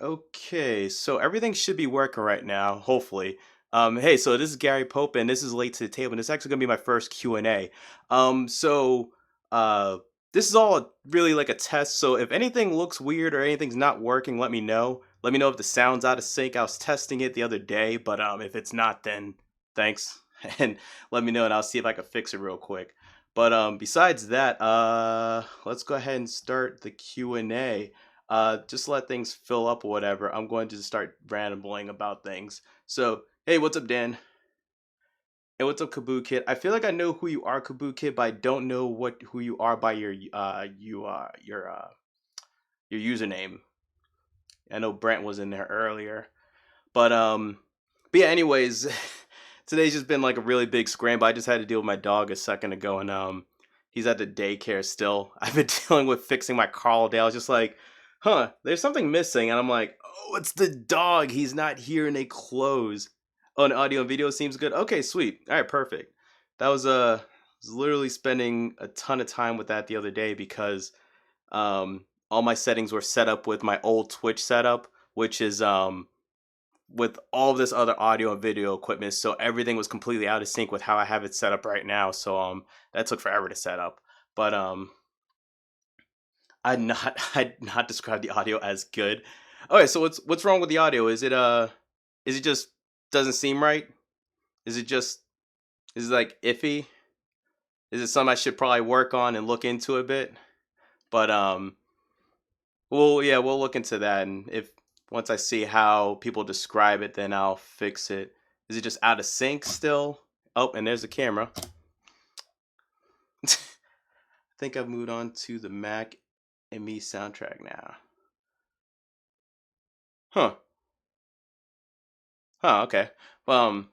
Okay, so everything should be working right now, hopefully. Hey, so this is Gary Pope, and this is Late to the Table, and it's actually gonna be my first Q&A. So uh, this is all really like a test. So if anything looks weird or anything's not working, let me know. Let me know if the sound's out of sync. I was testing it the other day, but if it's not, then thanks, and let me know, and I'll see if I can fix it real quick. But besides that, let's go ahead and start the Q&A. Just let things fill up or whatever. I'm going to start rambling about things. So, hey, what's up, Dan? Hey, what's up, Kaboo Kid? I feel like I know who you are, Kaboo Kid, but I don't know who you are by your username. I know Brent was in there earlier, but but yeah. Anyways, today's just been like a really big scramble. I just had to deal with my dog a second ago, and he's at the daycare still. I've been dealing with fixing my car all day. I was just like, huh, there's something missing, and I'm like, oh, it's the dog. He's not here, and they close. Oh, and audio and video seems good. Okay, sweet. All right, perfect. That was was literally spending a ton of time with that the other day because all my settings were set up with my old Twitch setup, which is with all of this other audio and video equipment, so everything was completely out of sync with how I have it set up right now. So that took forever to set up. But I'd not describe the audio as good. Okay, so what's wrong with the audio? Is it just doesn't seem right? Is it just is it like iffy? Is it something I should probably work on and look into a bit? But well, yeah, we'll look into that, and if once I see how people describe it, then I'll fix it. Is it just out of sync still? Oh, and there's the camera. I think I've moved on to the Mac and Me soundtrack now. Huh. Huh, okay.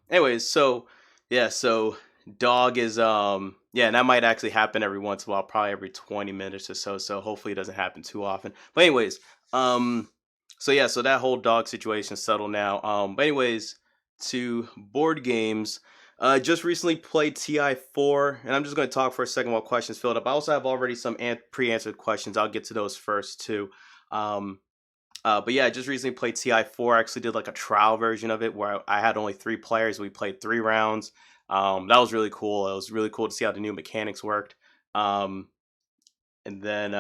Anyways, so yeah, so dog is yeah, and that might actually happen every once in a while, probably every 20 minutes or so. So hopefully it doesn't happen too often. But anyways, um so yeah, so that whole dog situation is settled now. But anyways, to board games. Just recently played TI4, and I'm just going to talk for a second while questions filled up. I also have already some pre-answered questions. I'll get to those first too. Um, but yeah, I just recently played TI4. I actually did like a trial version of it where I had only 3 players. We played 3 rounds. That was really cool. It was really cool to see how the new mechanics worked. Um, and then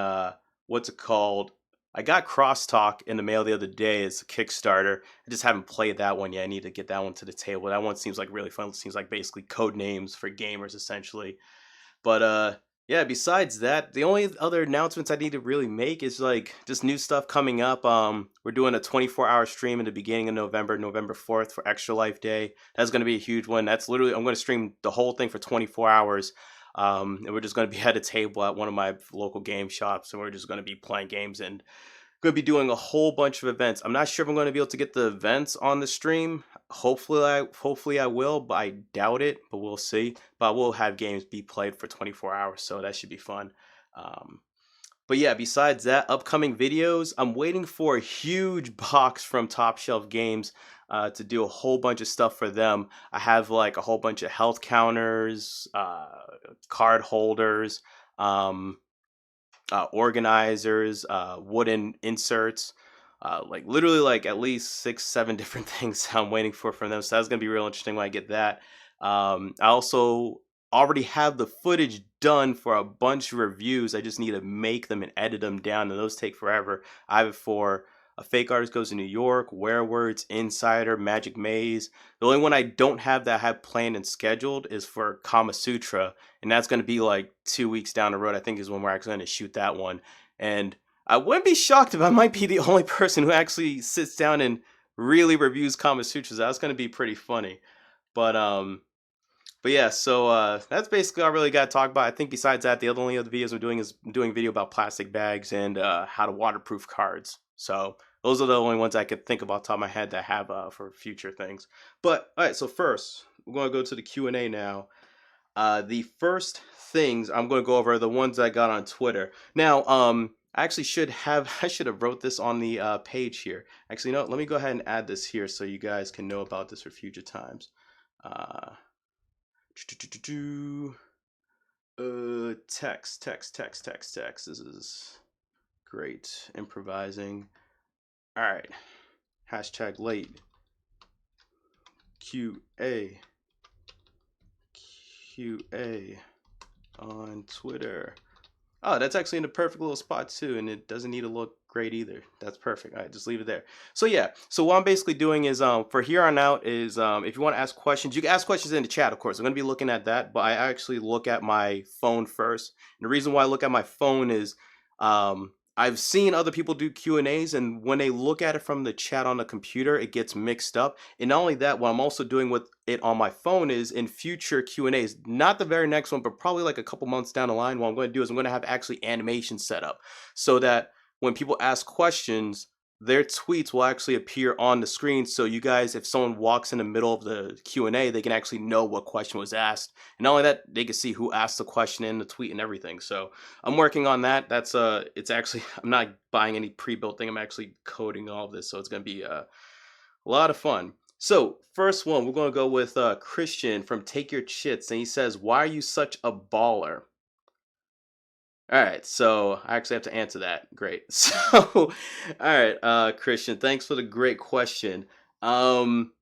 what's it called? I got Crosstalk in the mail the other day. It's a Kickstarter. I just haven't played that one yet. I need to get that one to the table. That one seems like really fun. It seems like basically code names for gamers essentially. But yeah, besides that, the only other announcements I need to really make is like just new stuff coming up. We're doing a 24-hour stream in the beginning of November, November 4th for Extra Life Day. That's going to be a huge one. That's literally I'm going to stream the whole thing for 24 hours. And we're just going to be at a table at one of my local game shops, and we're just going to be playing games and going to be doing a whole bunch of events. I'm not sure if I'm going to be able to get the events on the stream. Hopefully I will, but I doubt it. But we'll see. But we'll have games be played for 24 hours, so that should be fun. Um, but yeah, besides that, upcoming videos. I'm waiting for a huge box from Top Shelf Games to do a whole bunch of stuff for them. I have like a whole bunch of health counters, card holders. Organizers, wooden inserts, like literally like at least 6, 7 different things I'm waiting for from them. So that's gonna be real interesting when I get that. I also already have the footage done for a bunch of reviews. I just need to make them and edit them down, and those take forever. I have it for A Fake Artist Goes to New York, Werewords, Insider, Magic Maze. The only one I don't have that I have planned and scheduled is for Kama Sutra, and that's going to be like 2 weeks down the road. I think is when we're actually going to shoot that one. And I wouldn't be shocked if I might be the only person who actually sits down and really reviews Kama Sutras. That's going to be pretty funny. But but yeah, so that's basically all I really got to talk about. I think besides that, the only other videos I'm doing is doing video about plastic bags and how to waterproof cards. So those are the only ones I could think about top of my head that I have for future things. But all right, so first we're going to go to the Q&A now. The first things I'm going to go over are the ones I got on Twitter. Now, I actually I should have wrote this on the page here. Actually, no, let me go ahead and add this here so you guys can know about this for future times. Uh, text. This is great improvising. All right. hashtag late QA on Twitter. Oh, that's actually in the perfect little spot too, and it doesn't need to look great either. That's perfect. All right, just leave it there. So yeah, so what I'm basically doing is for here on out is if you want to ask questions, you can ask questions in the chat, of course. I'm gonna be looking at that, but I actually look at my phone first. And the reason why I look at my phone is I've seen other people do Q&As, and when they look at it from the chat on the computer, it gets mixed up. And not only that, what I'm also doing with it on my phone is in future Q&As, not the very next one, but probably like a couple months down the line, what I'm going to do is I'm going to have actually animation set up so that when people ask questions, their tweets will actually appear on the screen. So you guys, if someone walks in the middle of the Q&A, they can actually know what question was asked. And not only that, they can see who asked the question in the tweet and everything. So I'm working on that. That's it's actually, I'm not buying any pre-built thing. I'm actually coding all of this, so it's gonna be a lot of fun. So first one, we're gonna go with Christian from Take Your Chits, and he says, "Why are you such a baller?" All right, so I actually have to answer that. Great. So, all right, Christian, thanks for the great question. Um,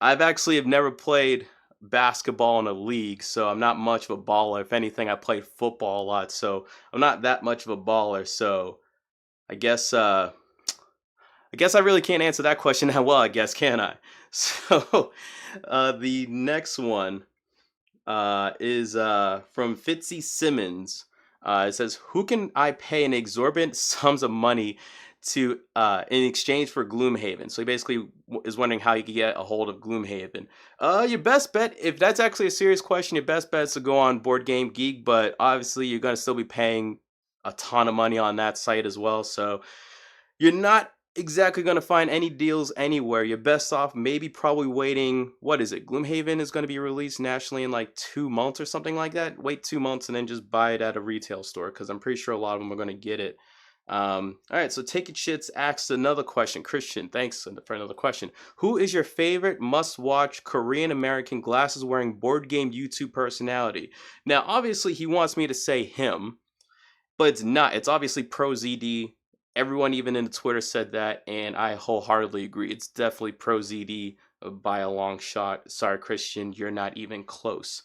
I've actually have never played basketball in a league, so I'm not much of a baller. If anything, I played football a lot, so I'm not that much of a baller. So I guess I really can't answer that question that well, I guess, can I? So the next one is from Fitzy Simmons. It says, "Who can I pay an exorbitant sums of money to in exchange for Gloomhaven?" So he basically is wondering how you can get a hold of Gloomhaven. Your best bet, if that's actually a serious question, your best bet is to go on BoardGameGeek, but obviously you're gonna still be paying a ton of money on that site as well. So you're not exactly going to find any deals anywhere. You're best off maybe probably waiting. What is it? Gloomhaven is going to be released nationally in like 2 months or something like that. Wait 2 months and then just buy it at a retail store, because I'm pretty sure a lot of them are going to get it. All right, so Take It Shits asks another question. Christian, thanks for another question. Who is your favorite must-watch Korean American glasses-wearing board game YouTube personality? Now, obviously, he wants me to say him, but it's not. It's obviously Pro ZD. Everyone, even in the Twitter, said that, and I wholeheartedly agree. It's definitely Pro ZD by a long shot. Sorry, Christian, you're not even close.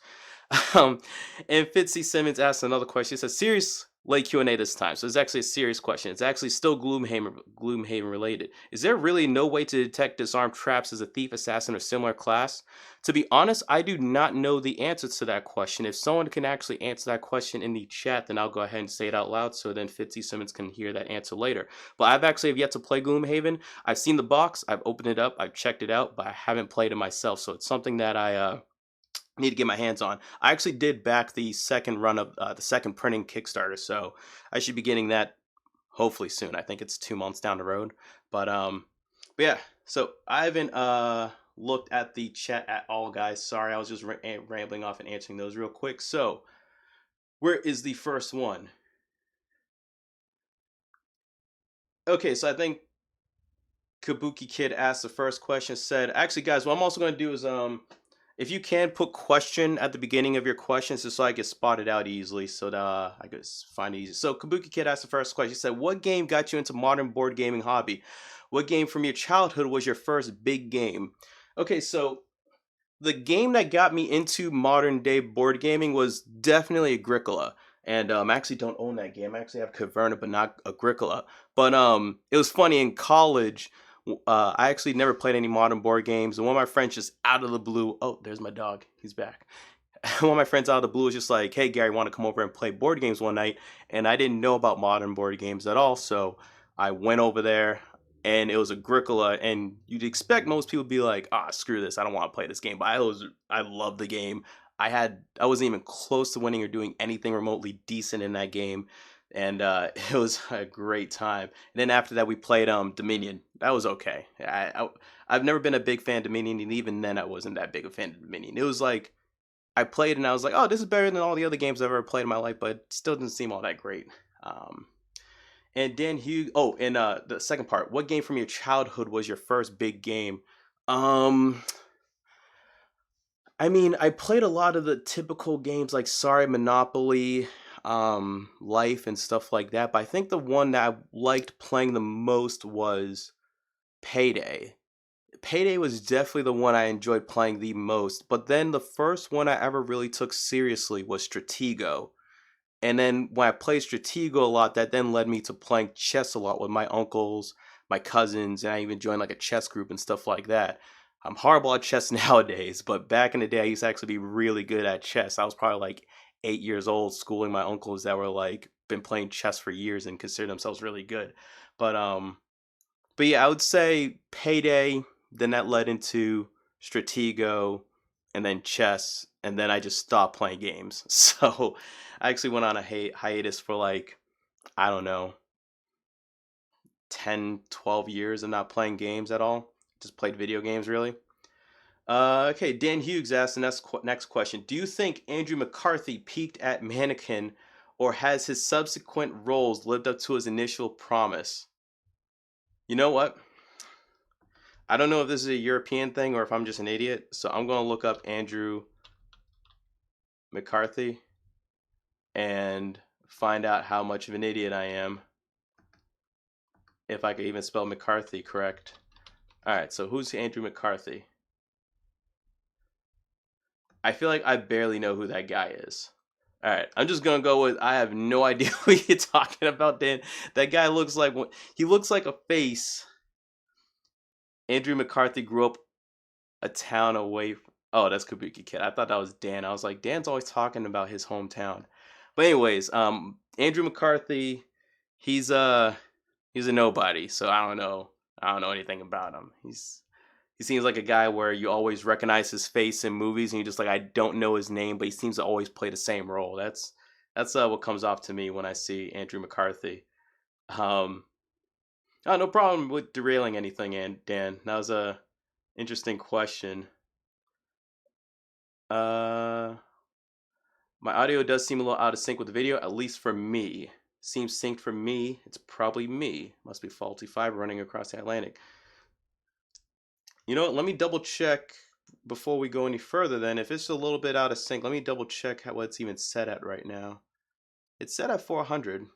Um, and Fitzy Simmons asked another question. He says, "Serious late Q&A this time." So it's actually a serious question. It's actually still Gloomhaven related. Is there really no way to detect disarmed traps as a thief, assassin, or similar class? To be honest, I do not know the answer to that question. If someone can actually answer that question in the chat, then I'll go ahead and say it out loud so then Fitzy Simmons can hear that answer later. But I've actually have yet to play Gloomhaven. I've seen the box, I've opened it up, I've checked it out, but I haven't played it myself. So it's something that I need to get my hands on. I actually did back the second run of the second printing Kickstarter, so I should be getting that hopefully soon. I think it's 2 months down the road, but yeah. So I haven't looked at the chat at all, guys. Sorry, I was just rambling off and answering those real quick. So where is the first one? Okay, so I think Kabuki Kid asked the first question. Said, actually, guys, what I'm also going to do is if you can put question at the beginning of your questions, just so I get spotted out easily, so that I could find it easy. So Kabuki Kid asked the first question. He said, "What game got you into modern board gaming hobby? What game from your childhood was your first big game?" Okay, so the game that got me into modern day board gaming was definitely Agricola. And I actually don't own that game. I actually have Caverna, but not Agricola. But it was funny in college. I actually never played any modern board games, and one of my friends just out of the blue. Oh, there's my dog. He's back. One of my friends out of the blue was just like, "Hey, Gary, want to come over and play board games one night?" And I didn't know about modern board games at all, so I went over there, and it was Agricola. And you'd expect most people to be like, "Ah, screw this, I don't want to play this game." But I loved the game. I wasn't even close to winning or doing anything remotely decent in that game, and it was a great time. And then after that, we played Dominion. That was okay. I've never been a big fan of Dominion, and even then, I wasn't that big a fan of Dominion. It was like I played and I was like, "Oh, this is better than all the other games I've ever played in my life," but it still didn't seem all that great. Um, and then Hugh. Oh, and the second part. What game from your childhood was your first big game? Um, I mean, I played a lot of the typical games like Sorry, Monopoly, Life, and stuff like that. But I think the one that I liked playing the most was Payday. Payday was definitely the one I enjoyed playing the most, but then the first one I ever really took seriously was Stratego. And then when I played Stratego a lot, that then led me to playing chess a lot with my uncles, my cousins, and I even joined like a chess group and stuff like that. I'm horrible at chess nowadays, but back in the day, I used to actually be really good at chess. I was probably like 8 years old, schooling my uncles that were like been playing chess for years and consider themselves really good. But um, but yeah, I would say Payday. Then that led into Stratego, and then chess, and then I just stopped playing games. So I actually went on a hiatus for like, I don't know, 10, 12 years of not playing games at all. Just played video games really. Okay, Dan Hughes asked the next question. Do you think Andrew McCarthy peaked at mannequin, or has his subsequent roles lived up to his initial promise? You know what? I don't know if this is a European thing or if I'm just an idiot, so I'm going to look up Andrew McCarthy and find out how much of an idiot I am, if I could even spell McCarthy correct. All right, so who's Andrew McCarthy? I feel like I barely know who that guy is. All right, I'm just gonna go with I have no idea who you're talking about, Dan. That guy looks like he looks like a face. Andrew McCarthy grew up a town away. Oh, that's Kabuki Kid. I thought that was Dan. I was like, Dan's always talking about his hometown. But anyways, Andrew McCarthy, he's uh he's a nobody, so I don't know. I don't know anything about him. He seems like a guy where you always recognize his face in movies, and you're just like, I don't know his name, but he seems to always play the same role. That's what comes off to me when I see Andrew McCarthy. Um, oh, no problem with derailing anything, and Dan. That was a interesting question. Uh, my audio does seem a little out of sync with the video, at least for me. Seems synced for me. It's probably me. Must be faulty fiber running across the Atlantic. You know what? Let me double check before we go any further then. If it's a little bit out of sync, let me double check what it's even set at right now. It's set at 400.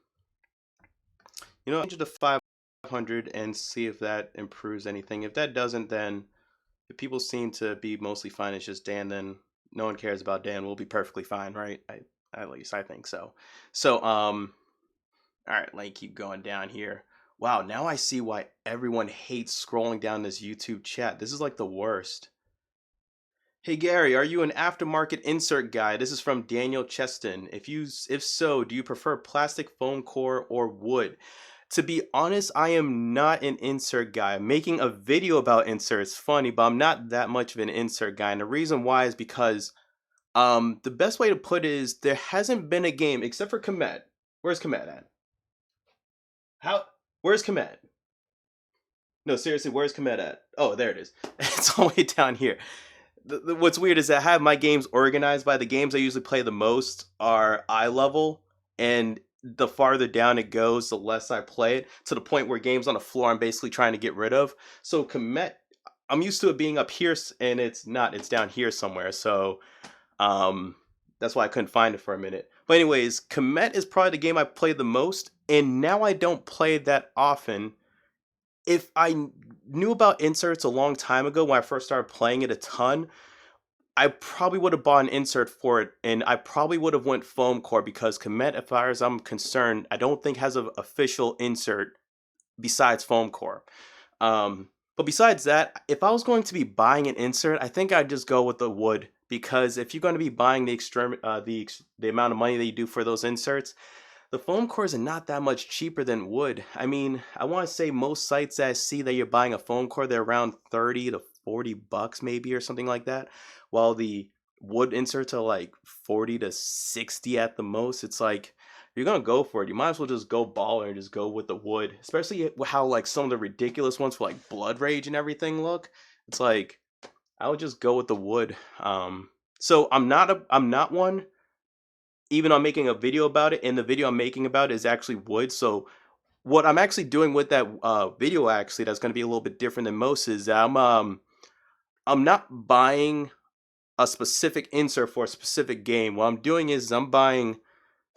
You know, change it to 500 and see if that improves anything. If that doesn't, then if people seem to be mostly fine, it's just Dan, then no one cares about Dan. We'll be perfectly fine, right? At least I think so. So, all right, let me keep going down here. Wow, now I see why everyone hates scrolling down this YouTube chat. This is like the worst. Hey Gary, are you an aftermarket insert guy? This is from Daniel Cheston. If so, do you prefer plastic foam core or wood? To be honest, I am not an insert guy. Making a video about inserts funny, but I'm not that much of an insert guy. And the reason why is because the best way to put it is there hasn't been a game except for Komet. Where's Komet at? Where's Komet? No, seriously, where's Komet at? Oh, there it is. It's all the way down here. What's weird is that I have my games organized by the games I usually play the most are eye level, and the farther down it goes, the less I play it, to the point where games on the floor I'm basically trying to get rid of. So Komet, I'm used to it being up here, and it's not. It's down here somewhere. So that's why I couldn't find it for a minute. But anyways, Komet is probably the game I played the most, and now I don't play it that often. If I knew about inserts a long time ago when I first started playing it a ton, I probably would have bought an insert for it, and I probably would have went foam core because Komet, as far as I'm concerned, I don't think has an official insert besides foam core. But besides that, if I was going to be buying an insert, I think I'd just go with the wood, because if you're going to be buying the amount of money that you do for those inserts, the foam cores are not that much cheaper than wood. I mean, I want to say most sites that I see that you're buying a foam core, they're around 30 to 40 bucks maybe or something like that, while the wood inserts are like 40 to 60 at the most. It's like, if you're gonna go for it, you might as well just go baller and just go with the wood, especially how like some of the ridiculous ones for like Blood Rage and everything look. It's like, I would just go with the wood. So I'm not one, even on making a video about it, and the video I'm making about it is actually wood. So what I'm actually doing with that video, actually, that's going to be a little bit different than most, is that I'm not buying a specific insert for a specific game. What I'm doing is I'm buying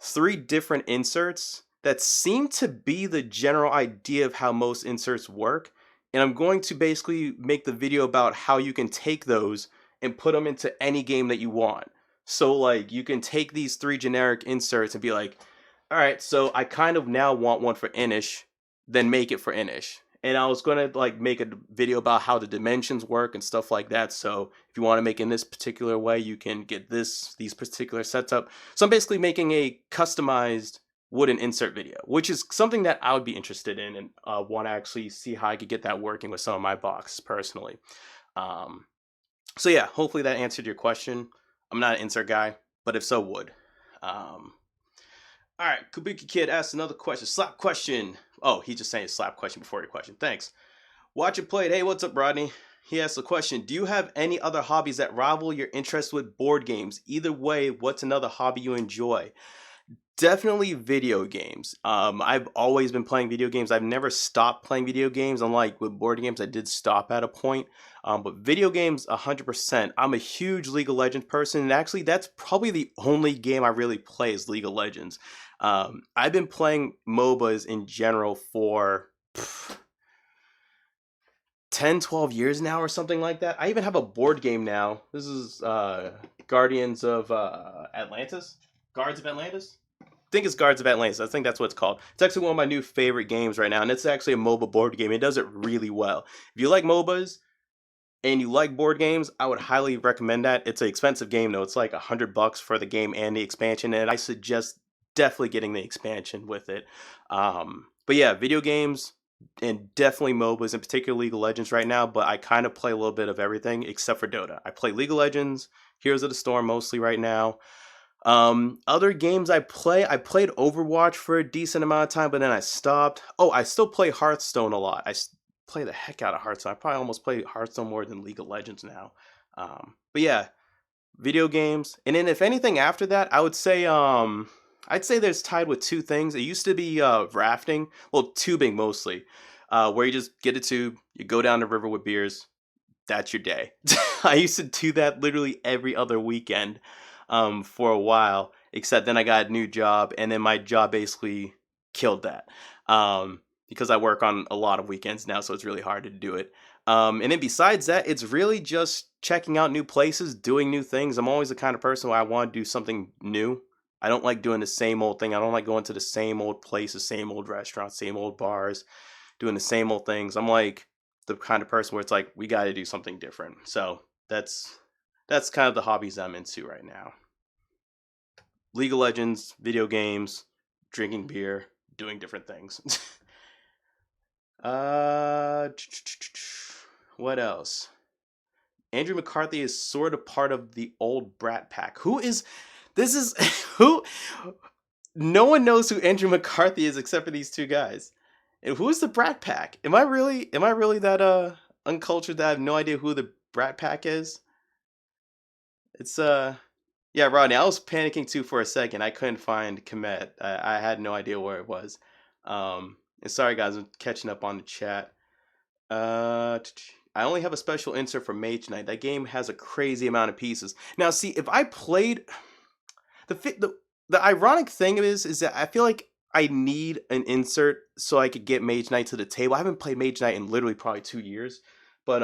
3 different inserts that seem to be the general idea of how most inserts work. and I'm going to basically make the video about how you can take those and put them into any game that you want. So like you can take these 3 generic inserts and be like, all right, so I kind of now want one for Inish, then make it for Inish. And I was gonna like make a video about how the dimensions work and stuff like that. So if you want to make in this particular way, you can get these particular sets up. So I'm basically making a customized wooden insert video, which is something that I would be interested in and want to actually see how I could get that working with some of my boxes personally. Um, so yeah, hopefully that answered your question. I'm not an insert guy, but if so, would. All right, Kabuki Kid asked another question. Slap question. Oh, he's just saying slap question before your question. Thanks. Watch it played. Hey, what's up, Rodney? He asked a question. Do you have any other hobbies that rival your interest with board games? Either way, what's another hobby you enjoy? Definitely video games. I've always been playing video games. I've never stopped playing video games. Unlike with board games, I did stop at a point. But video games, 100%. I'm a huge League of Legends person, and actually, that's probably the only game I really play is League of Legends. I've been playing MOBAs in general for 10, 12 years now or something like that. I even have a board game now. This is Guardians of Atlantis? Guards of Atlantis? I think it's Guards of Atlantis. I think that's what it's called. It's actually one of my new favorite games right now, and it's actually a MOBA board game. It does it really well. If you like MOBAs and you like board games, I would highly recommend that. It's an expensive game though. It's like $100 for the game and the expansion, and I suggest definitely getting the expansion with it. But yeah, video games and definitely MOBAs, in particular League of Legends right now, but I kind of play a little bit of everything except for Dota. I play League of Legends, Heroes of the Storm mostly right now. Other games I played Overwatch for a decent amount of time, but then I stopped. Oh, I still play Hearthstone a lot. Play the heck out of Hearthstone. I probably almost play Hearthstone more than League of Legends now. But yeah, video games. And then if anything after that, I would say I'd say there's tied with 2 things. It used to be rafting, well, tubing mostly, where you just get a tube, you go down the river with beers. That's your day. I used to do that literally every other weekend for a while, except then I got a new job, and then my job basically killed that because I work on a lot of weekends now, so it's really hard to do it. And then besides that, it's really just checking out new places, doing new things. I'm always the kind of person where I want to do something new. I don't like doing the same old thing. I don't like going to the same old places, same old restaurants, same old bars, doing the same old things. I'm like the kind of person where it's like, we got to do something different. So that's kind of the hobbies I'm into right now. League of Legends, video games, drinking beer, doing different things. What else? Andrew McCarthy is sort of part of the old Brat Pack. This is who? No one knows who Andrew McCarthy is except for these 2 guys. And who's the Brat Pack? Am I really that uncultured that I have no idea who the Brat Pack is? It's yeah, Rodney, I was panicking too for a second. I couldn't find Komet. I had no idea where it was. And sorry guys, I'm catching up on the chat. I only have a special insert for Mage Knight. That game has a crazy amount of pieces. Now, see, if I played the ironic thing is that I feel like I need an insert so I could get Mage Knight to the table. I haven't played Mage Knight in literally probably 2 years, but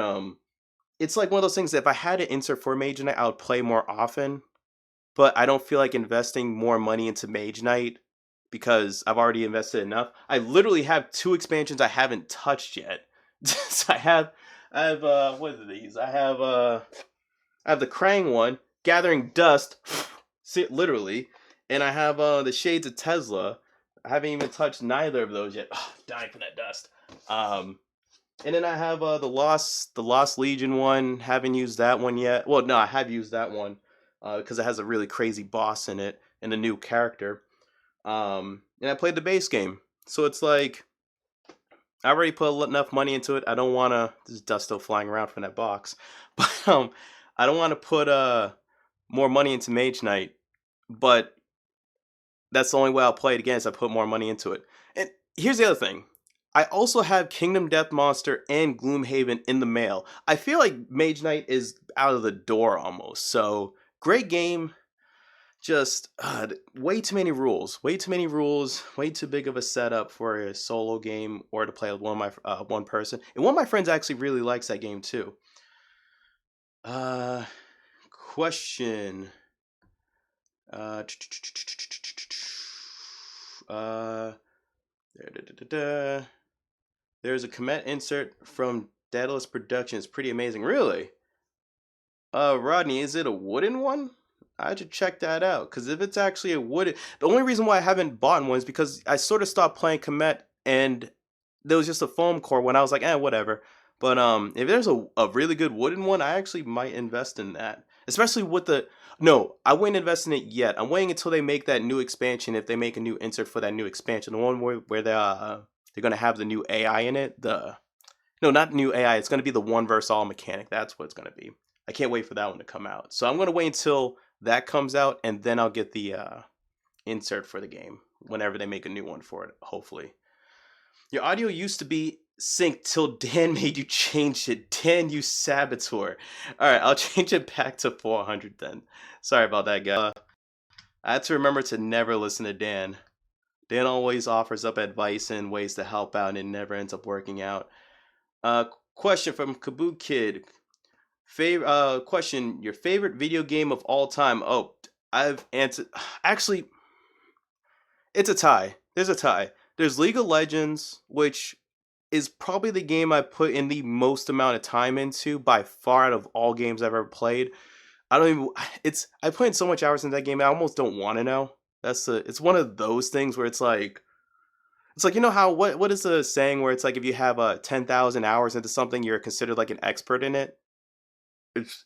it's like one of those things that if I had an insert for Mage Knight, I would play more often. But I don't feel like investing more money into Mage Knight because I've already invested enough. I literally have 2 expansions I haven't touched yet. So I have what are these? I have the Krang one, Gathering Dust, literally, and I have the Shades of Tesla. I haven't even touched neither of those yet. Oh, dying for that dust. And then I have the Lost Legion one. Haven't used that one yet. Well, no, I have used that one because it has a really crazy boss in it and a new character. And I played the base game, so it's like I already put enough money into it. I don't want to. There's dust still flying around from that box, but I don't want to put more money into Mage Knight. But that's the only way I'll play it again is I put more money into it. And here's the other thing. I also have Kingdom Death Monster and Gloomhaven in the mail. I feel like Mage Knight is out of the door almost. So great game. just way too many rules, way too many rules, way too big of a setup for a solo game or to play with one person. And one of my friends actually really likes that game too. Uh, question. Uh, uh, there's a comment insert from Daedalus Productions. Pretty amazing. Really? Rodney, is it a wooden one? I should check that out. Because if it's actually a wooden... The only reason why I haven't bought one is because I sort of stopped playing Comet and there was just a foam core when I was like, whatever. But if there's a really good wooden one, I actually might invest in that. Especially with the... No, I wouldn't invest in it yet. I'm waiting until they make that new expansion, if they make a new insert for that new expansion. The one where they're going to have the new AI in it. No, not new AI. It's going to be the one versus all mechanic. That's what it's going to be. I can't wait for that one to come out. So I'm going to wait until that comes out, and then I'll get the insert for the game whenever they make a new one for it, hopefully. Your audio used to be synced till Dan made you change it. Dan, you saboteur. All right, I'll change it back to 400 then. Sorry about that, guys. I had to remember to never listen to Dan. Dan always offers up advice and ways to help out, and it never ends up working out. Question from Kaboo Kid. Question, your favorite video game of all time? Oh, I've answered. Actually, it's a tie. There's a tie. There's League of Legends, which is probably the game I put in the most amount of time into by far out of all games I've ever played. I put in so much hours into that game, I almost don't want to know. It's one of those things where it's like, you know how, what is the saying where it's like, if you have 10,000 hours into something, you're considered like an expert in it?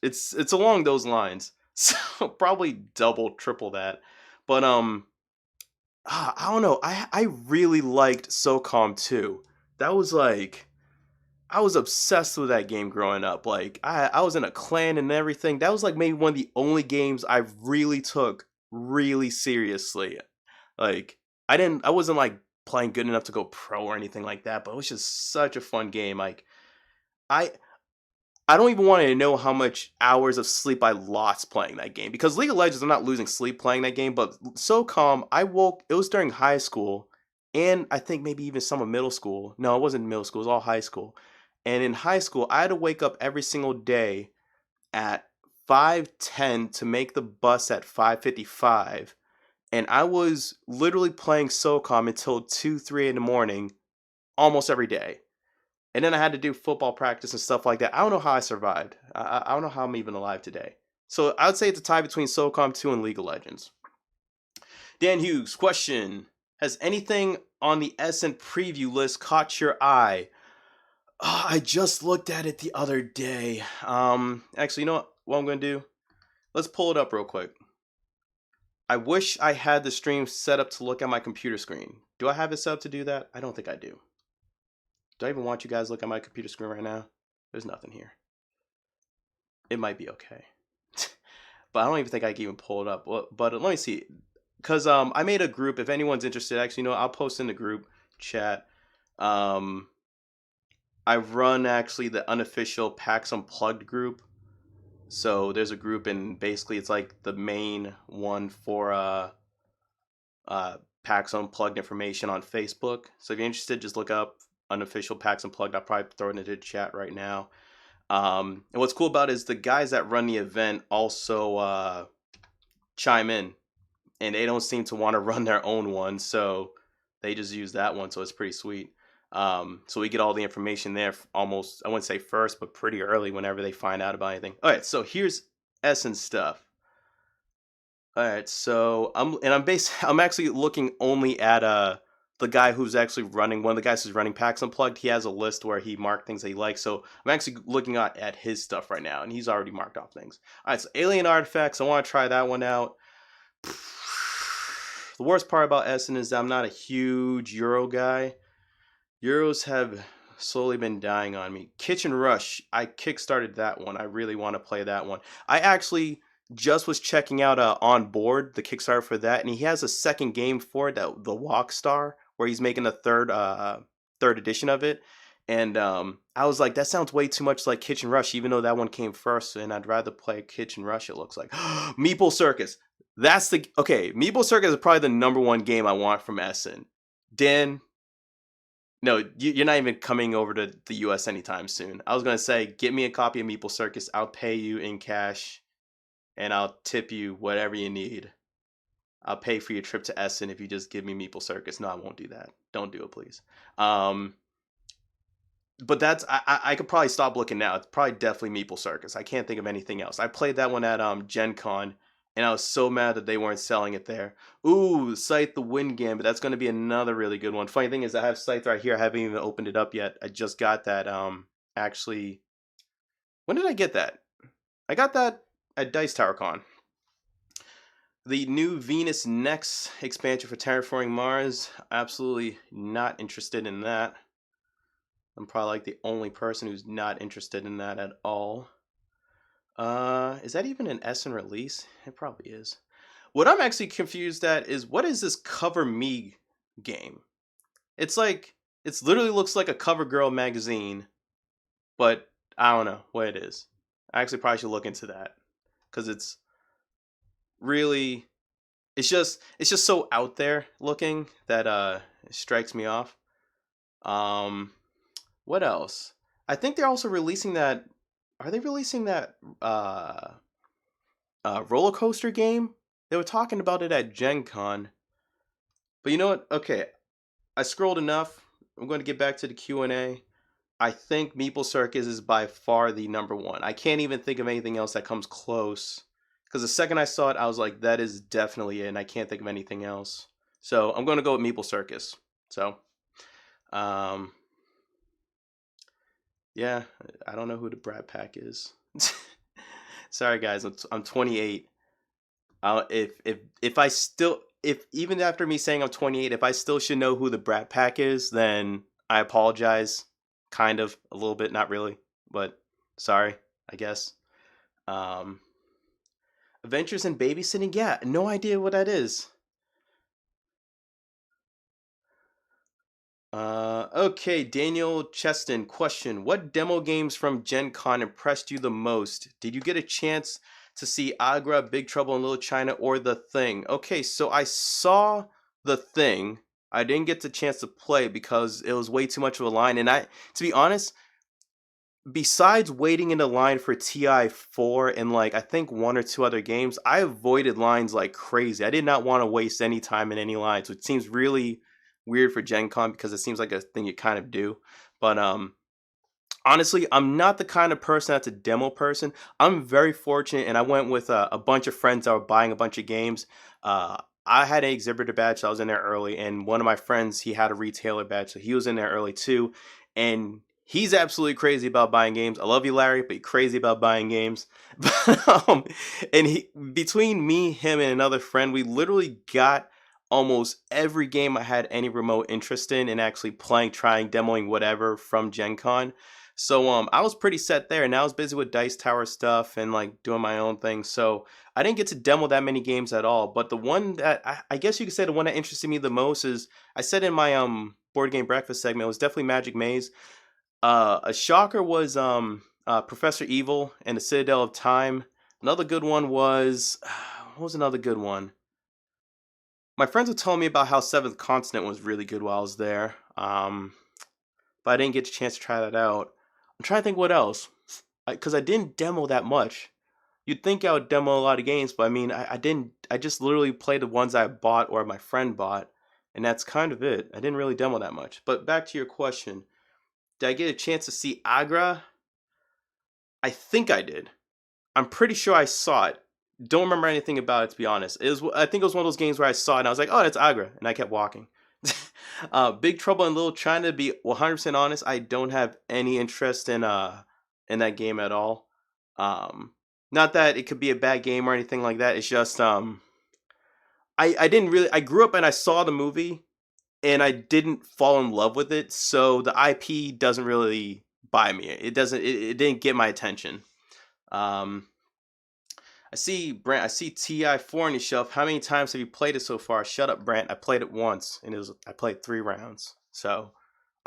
It's along those lines. So probably double, triple that. But I don't know. I really liked SOCOM 2. That was like, I was obsessed with that game growing up. Like I was in a clan and everything. That was like maybe one of the only games I really took really seriously. Like I wasn't like playing good enough to go pro or anything like that, but it was just such a fun game. Like I I don't even want to know how much hours of sleep I lost playing that game. Because League of Legends, I'm not losing sleep playing that game, but SOCOM, it was during high school, and I think maybe even some of middle school. No, it wasn't middle school, it was all high school. And in high school, I had to wake up every single day at 5:10 to make the bus at 5:55. And I was literally playing SOCOM until 2, 3 in the morning almost every day. And then I had to do football practice and stuff like that. I don't know how I survived. I don't know how I'm even alive today. So I would say it's a tie between SOCOM 2 and League of Legends. Dan Hughes, question. Has anything on the Essen preview list caught your eye? Oh, I just looked at it the other day. Actually, you know what I'm going to do? Let's pull it up real quick. I wish I had the stream set up to look at my computer screen. Do I have it set up to do that? I don't think I do. Do I even want you guys to look at my computer screen right now? There's nothing here. It might be okay. But I don't even think I can even pull it up. But let me see. Because I made a group. If anyone's interested, actually, you know, I'll post in the group chat. I run, actually, the unofficial PAX Unplugged group. So there's a group, and basically it's like the main one for PAX Unplugged information on Facebook. So if you're interested, just look up unofficial PAX Unplugged. I'll probably throw it into the chat right now. And what's cool about it is the guys that run the event also chime in, and they don't seem to want to run their own one, so they just use that one, so it's pretty sweet. So we get all the information there almost, I wouldn't say first, but pretty early whenever they find out about anything. All right, so here's Essen stuff. All right, so I'm actually looking only at the guy who's actually running, one of the guys who's running PAX Unplugged. He has a list where he marked things that he likes. So I'm actually looking at his stuff right now, and he's already marked off things. All right, so Alien Artifacts, I want to try that one out. The worst part about Essen is that I'm not a huge Euro guy. Euros have slowly been dying on me. Kitchen Rush, I kickstarted that one. I really want to play that one. I actually just was checking out On Board, the Kickstarter for that, and he has a second game for it, the Walkstar, where he's making a third edition of it. And I was like, that sounds way too much like Kitchen Rush, even though that one came first, and I'd rather play Kitchen Rush, it looks like. Meeple Circus. That's the okay. Meeple Circus is probably the number one game I want from Essen. Dan, no, you're not even coming over to the US anytime soon. I was gonna say, get me a copy of Meeple Circus. I'll pay you in cash, and I'll tip you whatever you need. I'll pay for your trip to Essen if you just give me Meeple Circus. No, I won't do that. Don't do it, please. But that's I could probably stop looking now. It's probably definitely Meeple Circus. I can't think of anything else. I played that one at Gen Con, and I was so mad that they weren't selling it there. Ooh, Scythe the Wind Gambit. That's going to be another really good one. Funny thing is, I have Scythe right here. I haven't even opened it up yet. I just got that. Actually, when did I get that? I got that at Dice Tower Con. The new Venus Next expansion for Terraforming Mars. Absolutely not interested in that. I'm probably like the only person who's not interested in that at all. Is that even an Essen release? It probably is. What I'm actually confused at is, what is this Cover Me game? It's like, it literally looks like a CoverGirl magazine, but I don't know what it is. I actually probably should look into that, because it's really, it's just so out there looking that it strikes me off. What else? I think they're also releasing that. Are they releasing that roller coaster game? They were talking about it at Gen Con. But you know what? Okay, I scrolled enough. I'm going to get back to the Q&A. I think Meeple Circus is by far the number one. I can't even think of anything else that comes close. Because the second I saw it, I was like, that is definitely it, and I can't think of anything else. So I'm going to go with Meeple Circus. So, yeah, I don't know who the Brat Pack is. Sorry guys, I'm 28. If I still, if even after me saying I'm 28, if I still should know who the Brat Pack is, then I apologize. Kind of, a little bit, not really, but sorry, I guess. Adventures in Babysitting, yeah, no idea what that is. Okay, Daniel Cheston, question. What demo games from Gen Con impressed you the most? Did you get a chance to see Agra, Big Trouble in Little China, or The Thing? Okay, so I saw The Thing. I didn't get the chance to play because it was way too much of a line. And to be honest, besides waiting in the line for TI4 and like I think one or two other games, I avoided lines like crazy. I did not want to waste any time in any lines, which seems really weird for Gen Con because it seems like a thing you kind of do. But honestly, I'm not the kind of person that's a demo person. I'm very fortunate, and I went with a bunch of friends that were buying a bunch of games. I had an exhibitor badge, so I was in there early, and one of my friends, he had a retailer badge, so he was in there early too. And he's absolutely crazy about buying games. I love you, Larry, but he's crazy about buying games. And between me, him, and another friend, we literally got almost every game I had any remote interest in actually playing, trying, demoing, whatever from Gen Con. So I was pretty set there, and I was busy with Dice Tower stuff and like doing my own thing. So I didn't get to demo that many games at all. But the one that I guess you could say the one that interested me the most is, I said in my board game breakfast segment, it was definitely Magic Maze. A shocker was Professor Evil and the Citadel of Time. Another good one was what was another good one? My friends were telling me about how Seventh Continent was really good while I was there. But I didn't get a chance to try that out. I'm trying to think what else, because I didn't demo that much. You'd think I would demo a lot of games, but I mean, I didn't. I just literally played the ones I bought or my friend bought, and that's kind of it. I didn't really demo that much. But back to your question, did I get a chance to see Agra? I think I did. I'm pretty sure I saw it. Don't remember anything about it, to be honest. I think it was one of those games where I saw it and I was like, oh, that's Agra, and I kept walking. Big Trouble in Little China, to be 100% honest, I don't have any interest in that game at all. Not that it could be a bad game or anything like that. It's just I didn't really. I grew up and I saw the movie, and I didn't fall in love with it. So the IP doesn't really buy me. It doesn't. It didn't get my attention. I see Brant. I see TI4 on your shelf. How many times have you played it so far? Shut up, Brant. I played it once, and I played 3 rounds, so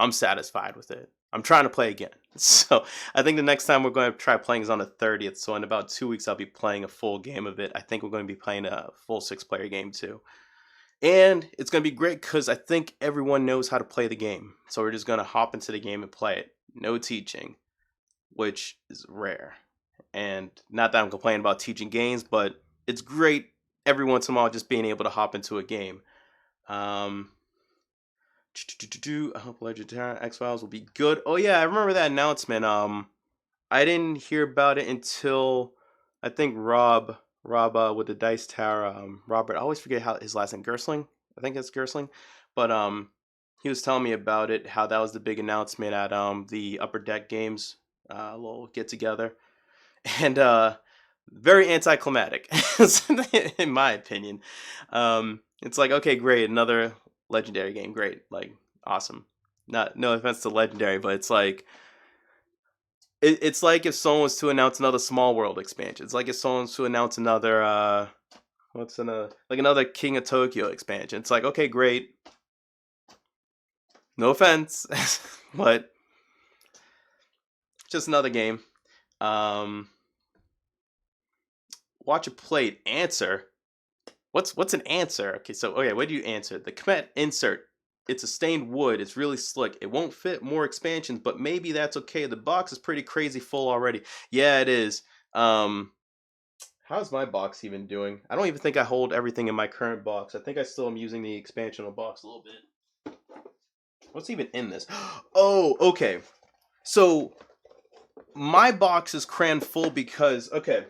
I'm satisfied with it. I'm trying to play again. So I think the next time we're going to try playing is on the 30th. So in about 2 weeks, I'll be playing a full game of it. I think we're going to be playing a full 6-player game too. And it's going to be great because I think everyone knows how to play the game. So we're just going to hop into the game and play it. No teaching, which is rare. And not that I'm complaining about teaching games, but it's great every once in a while just being able to hop into a game. I hope Legendary X-Files will be good. Oh yeah, I remember that announcement. I didn't hear about it until I think Rob with the Dice Tower. Robert, I always forget how his last name, Gersling. I think it's Gersling, but he was telling me about it. How that was the big announcement at the Upper Deck Games little get together, and very anticlimactic, in my opinion. It's like, okay, great, another Legendary game, great, like awesome. No offense to Legendary, but it's like it's like if someone was to announce another Small World expansion. It's like if someone was to announce another another King of Tokyo expansion. It's like, okay, great. No offense, but just another game. Watch a plate. Answer. What's an answer? Okay, so what do you answer? The Comet insert. It's a stained wood. It's really slick. It won't fit more expansions, but maybe that's okay. The box is pretty crazy full already. Yeah, it is. How's my box even doing? I don't even think I hold everything in my current box. I think I still am using the expansional box a little bit. What's even in this? Oh, okay. So my box is crammed full because, okay,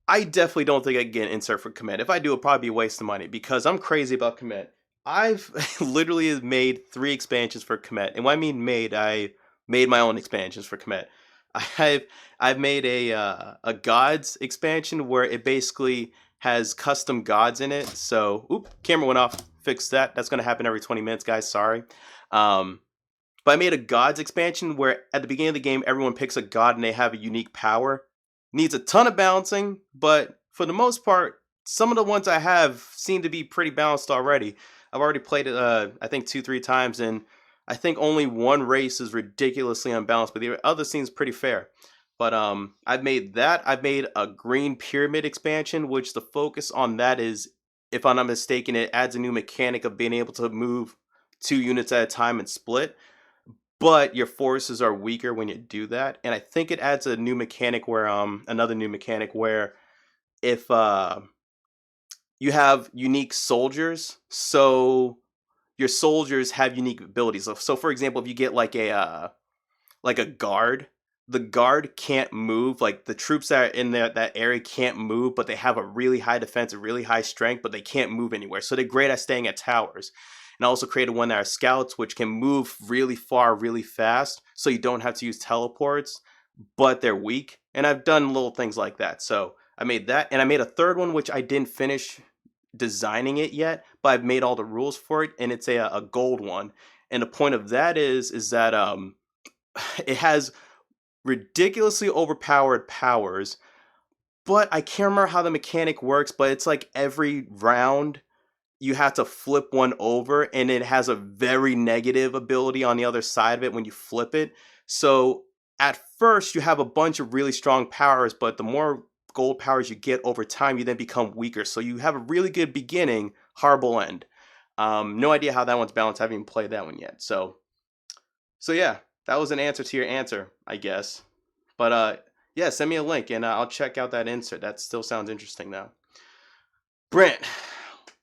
I definitely don't think I can get an insert for Comet. If I do, it'll probably be a waste of money because I'm crazy about Comet. I've literally made 3 expansions for Comet, and when I mean made, I made my own expansions for Comet. I've made a gods expansion where it basically has custom gods in it. So, camera went off. Fix that. That's gonna happen every 20 minutes, guys. Sorry. But I made a gods expansion where at the beginning of the game, everyone picks a god and they have a unique power. Needs a ton of balancing, but for the most part, some of the ones I have seem to be pretty balanced already. I've already played it, I think 2-3 times, and I think only one race is ridiculously unbalanced, but the other seems pretty fair. But I've made that. I've made a green pyramid expansion, which the focus on that is, if I'm not mistaken, it adds a new mechanic of being able to move 2 units at a time and split. But your forces are weaker when you do that, and I think it adds a new mechanic where another new mechanic where if you have unique soldiers, so your soldiers have unique abilities. So for example, if you get like a guard, the guard can't move. Like the troops that are in that area can't move, but they have a really high defense, a really high strength, but they can't move anywhere. So they're great at staying at towers. And I also created one that are scouts, which can move really far, really fast, so you don't have to use teleports, but they're weak. And I've done little things like that. So I made that, and I made a third one, which I didn't finish designing it yet, but I've made all the rules for it, and it's a gold one. And the point of that is that it has ridiculously overpowered powers, but I can't remember how the mechanic works, but it's like every round you have to flip one over, and it has a very negative ability on the other side of it when you flip it. So at first you have a bunch of really strong powers, but the more gold powers you get over time, you then become weaker. So you have a really good beginning, horrible end. No idea how that one's balanced. I haven't even played that one yet. So yeah, that was an answer to your answer, I guess. But yeah, send me a link and I'll check out that insert. That still sounds interesting though. Brent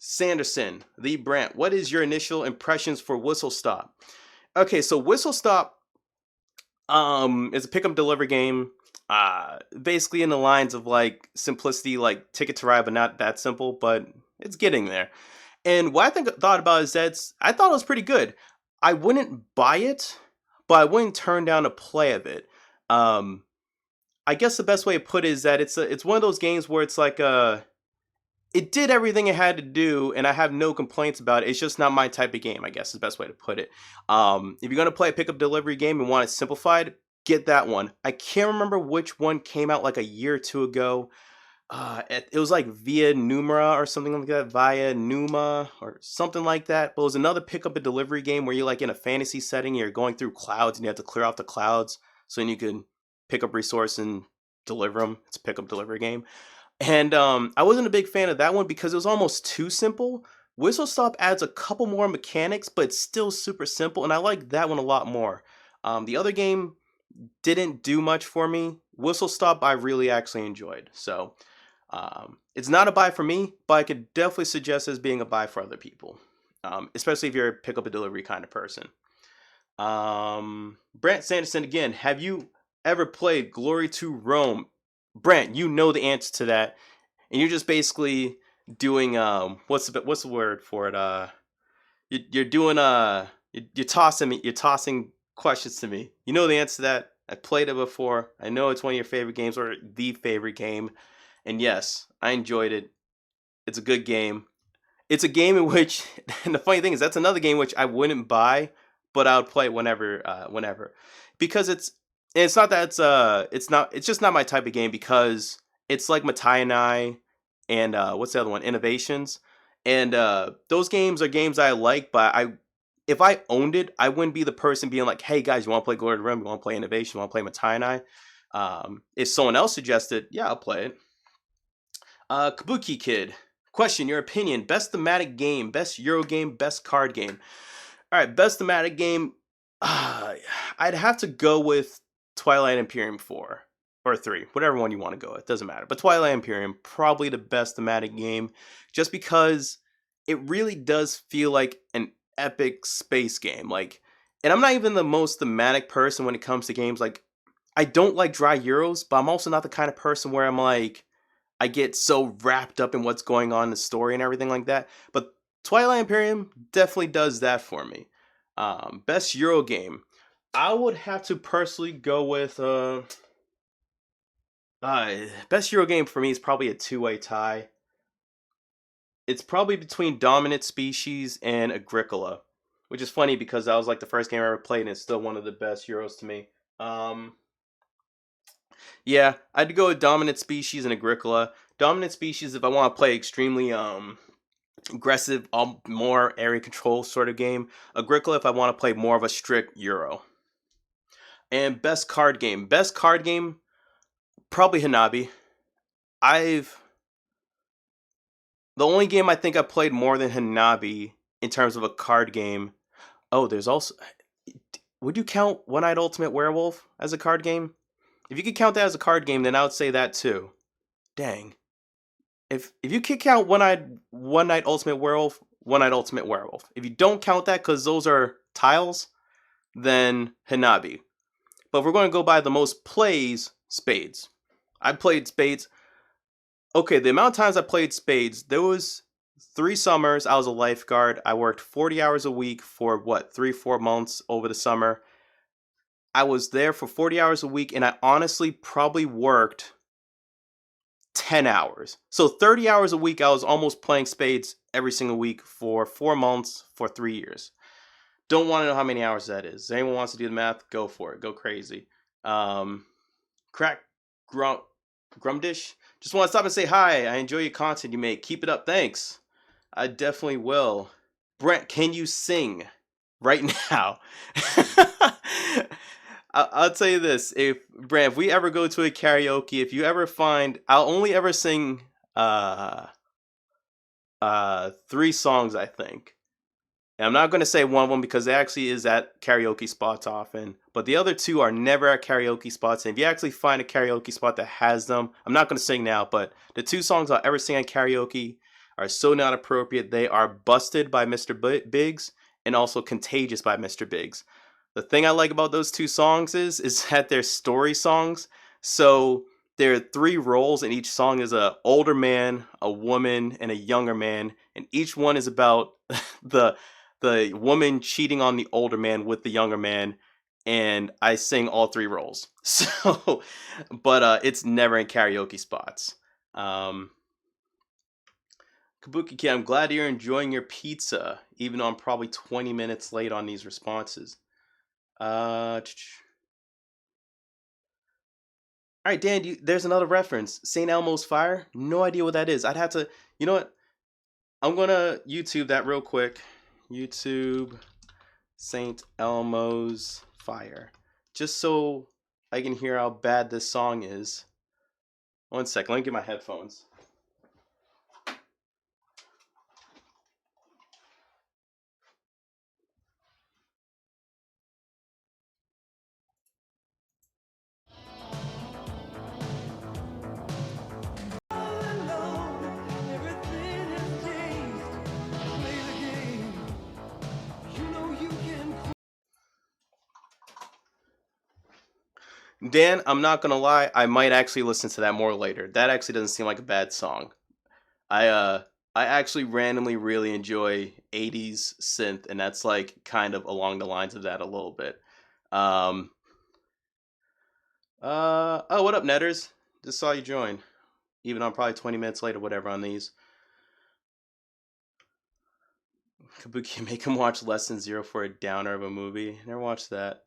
Sanderson, the Brent, what is your initial impressions for Whistle Stop? Okay, so Whistle Stop is a pick up deliver game. Basically in the lines of like simplicity, like Ticket to Ride, but not that simple, but it's getting there. And what I thought about is that I thought it was pretty good. I wouldn't buy it, but I wouldn't turn down a play of it. I guess the best way to put it is that it's one of those games where it's like it did everything it had to do, and I have no complaints about it. It's just not my type of game, I guess is the best way to put it. If you're going to play a pickup delivery game and want it simplified, get that one. I can't remember which one came out like a year or two ago. it was like Via Numera or something like that, Via Numa or something like that. But it was another pick up and delivery game where you're like in a fantasy setting, you're going through clouds and you have to clear out the clouds so then you can pick up resource and deliver them. It's a pick up delivery game. And I wasn't a big fan of that one because it was almost too simple. Whistle Stop adds a couple more mechanics, but it's still super simple, and I like that one a lot more. The other game didn't do much for me. Whistle Stop I really actually enjoyed. So it's not a buy for me, but I could definitely suggest as being a buy for other people, especially if you're a pick up a delivery kind of person. Brant Sanderson again. Have you ever played Glory to Rome? Brant, you know the answer to that, and you're just basically doing what's the word for it? You're doing you're tossing questions to me. You know the answer to that. I played it before. I know it's one of your favorite games or the favorite game. And yes, I enjoyed it. It's a good game. It's a game in which, and the funny thing is, that's another game which I wouldn't buy, but I would play whenever, because it's not that it's just not my type of game because it's like Matai and I, and what's the other one, Innovations, and those games are games I like, but if I owned it, I wouldn't be the person being like, hey guys, you want to play Glory to Rim? You want to play Innovation? You want to play Matai and I? If someone else suggested, yeah, I'll play it. Kabuki Kid. Question, your opinion. Best thematic game, best Euro game, best card game. Alright, best thematic game. I'd have to go with Twilight Imperium 4. Or 3. Whatever one you want to go with. Doesn't matter. But Twilight Imperium, probably the best thematic game. Just because it really does feel like an epic space game. Like, and I'm not even the most thematic person when it comes to games. Like, I don't like dry Euros, but I'm also not the kind of person where I'm like, I get so wrapped up in what's going on in the story and everything like that. But Twilight Imperium definitely does that for me. Best Euro game. I would have to personally go with best Euro game for me is probably a two-way tie. It's probably between Dominant Species and Agricola, which is funny because that was like the first game I ever played and it's still one of the best Euros to me. Yeah, I'd go with Dominant Species and Agricola. Dominant Species if I want to play extremely aggressive, more area control sort of game. Agricola if I want to play more of a strict Euro. And best card game. Best card game, probably Hanabi. I've the only game I think I played more than Hanabi in terms of a card game. Oh, there's also. Would you count One Eyed Ultimate Werewolf as a card game? If you could count that as a card game, then I would say that too. Dang. If you could count One Night Ultimate Werewolf, One Night Ultimate Werewolf. If you don't count that because those are tiles, then Hanabi. But if we're going to go by the most plays, Spades. I played Spades. Okay, the amount of times I played Spades, there was 3 summers I was a lifeguard. I worked 40 hours a week for 3-4 months over the summer. I was there for 40 hours a week and I honestly probably worked 10 hours. So 30 hours a week I was almost playing Spades every single week for 4 months for 3 years. Don't want to know how many hours that is. If anyone wants to do the math, go for it. Go crazy. Crack Grumdish. Just want to stop and say hi. I enjoy your content you make. Keep it up. Thanks. I definitely will. Brent, can you sing right now? I'll tell you this. Brent, if we ever go to a karaoke, if you ever find, I'll only ever sing 3 songs, I think. And I'm not going to say one of them because it actually is at karaoke spots often. But the other 2 are never at karaoke spots. And if you actually find a karaoke spot that has them, I'm not going to sing now, but the 2 songs I'll ever sing at karaoke are so not appropriate. They are Busted by Mr. Biggs and also Contagious by Mr. Biggs. The thing I like about those 2 songs is that they're story songs. So there are 3 roles and each song is a older man, a woman, and a younger man. And each one is about the woman cheating on the older man with the younger man, and I sing all 3 roles. So, but it's never in karaoke spots. Kabuki Kid, I'm glad you're enjoying your pizza, even though I'm probably 20 minutes late on these responses. All All right, Dan, there's another reference. St. Elmo's Fire. No idea what that is. I'd have to. You know what? I'm gonna YouTube that real quick. YouTube St. Elmo's Fire, just so I can hear how bad this song is. One second. Let me get my headphones. Dan, I'm not gonna lie, I might actually listen to that more later. That actually doesn't seem like a bad song. I actually randomly really enjoy 80s synth, and that's like kind of along the lines of that a little bit. Um oh, what up, Netters? Just saw you join. Even I'm probably 20 minutes late or whatever on these. Kabuki, make him watch Less Than Zero for a downer of a movie. Never watched that.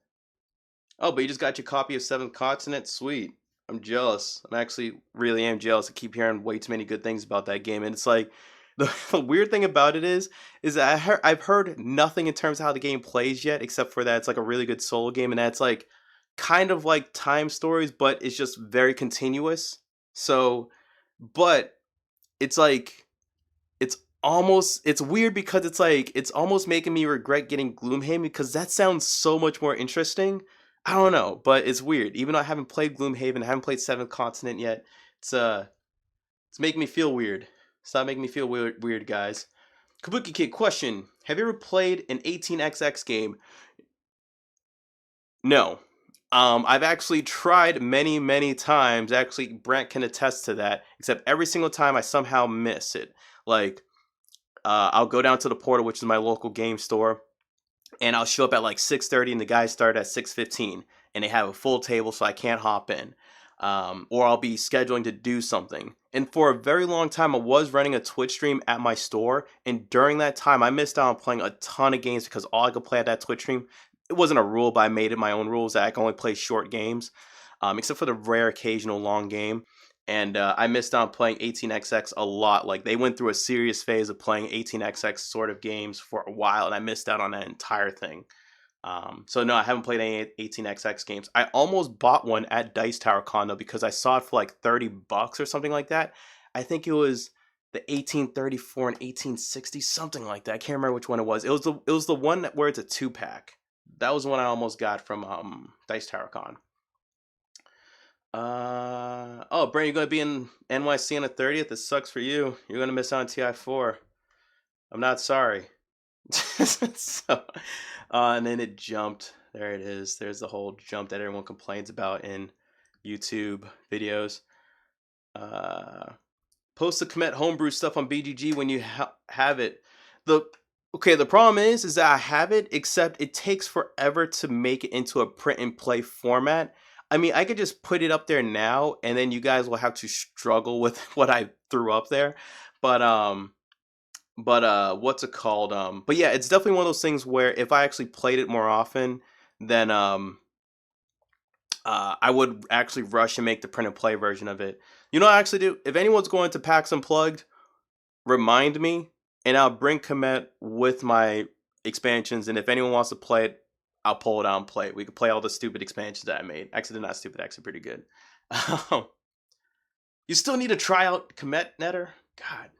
Oh, but you just got your copy of Seventh Continent? Sweet. I'm jealous. I'm actually really am jealous. I keep hearing way too many good things about that game, and it's like the weird thing about it is that I've heard nothing in terms of how the game plays yet, except for that it's like a really good solo game, and that's like kind of like time stories, but it's just very continuous. So, but it's like it's weird because it's like it's almost making me regret getting Gloomhaven because that sounds so much more interesting. I don't know, but it's weird. Even though I haven't played Gloomhaven, I haven't played Seventh Continent yet. It's it's making me feel weird. Stop making me feel weird, guys. Kabuki Kid, question: have you ever played an 18xx game? No. I've actually tried many times. Actually, Brent can attest to that. Except every single time I somehow miss it. Like, I'll go down to the Portal, which is my local game store, and I'll show up at like 6:30, and the guys start at 6:15, and they have a full table, so I can't hop in. Or I'll be scheduling to do something. And for a very long time, I was running a Twitch stream at my store, and during that time, I missed out on playing a ton of games because all I could play at that Twitch stream, it wasn't a rule, but I made it my own rules that I can only play short games, except for the rare occasional long game. And I missed out on playing 18xx a lot. Like, they went through a serious phase of playing 18xx sort of games for a while, and I missed out on that entire thing. So no, I haven't played any 18xx games. I almost bought one at Dice Tower Con though because I saw it for like $30 or something like that. I think it was the 1834 and 1860, something like that. I can't remember which one it was. It was the one where it's a 2-pack. That was the one I almost got from Dice Tower Con. Oh, Brent, you're gonna be in NYC on the 30th. This sucks for you. You're gonna miss out on TI4. I'm not sorry. So, and then it jumped. There it is. There's the whole jump that everyone complains about in YouTube videos. Post the commit homebrew stuff on BGG when you have it. The problem is that I have it, except it takes forever to make it into a print and play format. I mean, I could just put it up there now, and then you guys will have to struggle with what I threw up there. But what's it called? But yeah, it's definitely one of those things where if I actually played it more often, then I would actually rush and make the print and play version of it. You know what I actually do? If anyone's going to PAX Unplugged, remind me, and I'll bring Komet with my expansions, and if anyone wants to play it, I'll pull it out and play it. We could play all the stupid expansions that I made. Actually, they're not stupid. Actually, pretty good. You still need to try out Komet, Netter? God.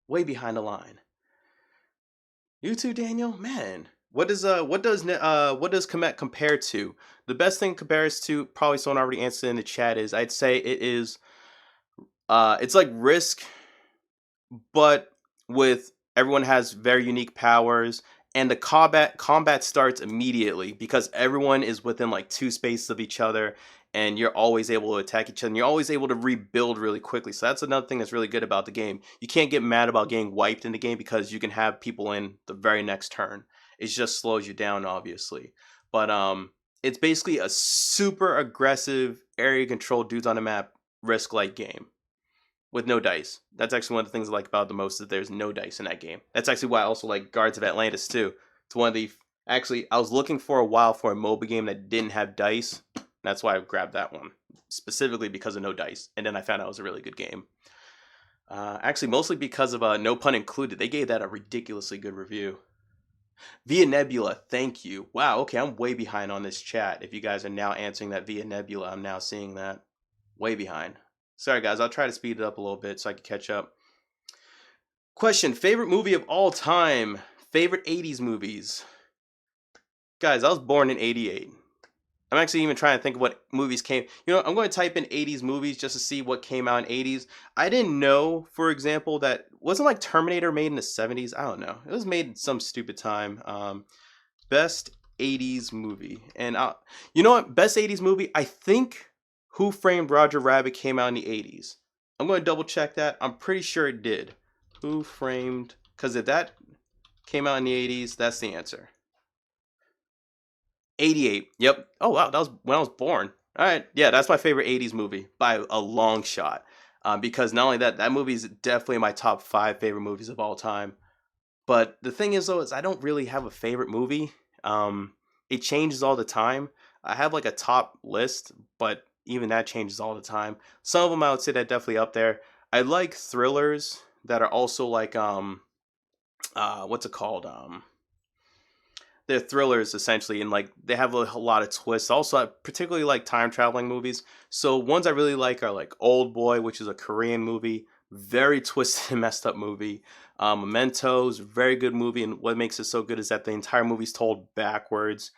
Way behind the line. You too, Daniel? Man. What does Komet compare to? The best thing it compares to, probably someone already answered in the chat, is I'd say it is it's like Risk, but with everyone has very unique powers, and the combat starts immediately because everyone is within like 2 spaces of each other, and you're always able to attack each other, and you're always able to rebuild really quickly. So that's another thing that's really good about the game. You can't get mad about getting wiped in the game because you can have people in the very next turn. It just slows you down, obviously. But it's basically a super aggressive area control dudes on the map Risk-like game with no dice. That's actually one of the things I like about it the most, is there's no dice in that game. That's actually why I also like Guards of Atlantis too. It's one of the... Actually, I was looking for a while for a MOBA game that didn't have dice, That's why I grabbed that one specifically because of no dice, and then I found out it was a really good game. Actually, mostly because of no pun included. They gave that a ridiculously good review. Via Nebula, thank you. Wow, okay, I'm way behind on this chat. If you guys are now answering that via Nebula, I'm now seeing that. Way behind. Sorry, guys, I'll try to speed it up a little bit so I can catch up. Question, favorite movie of all time? Favorite 80s movies? Guys, I was born in 88. I'm actually even trying to think of what movies came. I'm going to type in 80s movies just to see what came out in 80s. I didn't know, for example, that wasn't like Terminator made in the 70s. I don't know. It was made in some stupid time. Best 80s movie. And you know what? Best 80s movie, I think Who Framed Roger Rabbit came out in the 80s. I'm going to double check that. I'm pretty sure it did. Who Framed... Because if that came out in the 80s, that's the answer. 88. Yep. Oh, wow. That was when I was born. All right. Yeah, that's my favorite 80s movie by a long shot. Because not only that movie is definitely my top 5 favorite movies of all time. But the thing is, though, is I don't really have a favorite movie. It changes all the time. I have like a top list, but even that changes all the time. Some of them I would say that definitely up there. I like thrillers that are also like what's it called? They're thrillers essentially, and like they have a lot of twists. Also, I particularly like time traveling movies. So ones I really like are like Old Boy, which is a Korean movie, very twisted and messed up movie. Mementos, very good movie, and what makes it so good is that the entire movie's told backwards.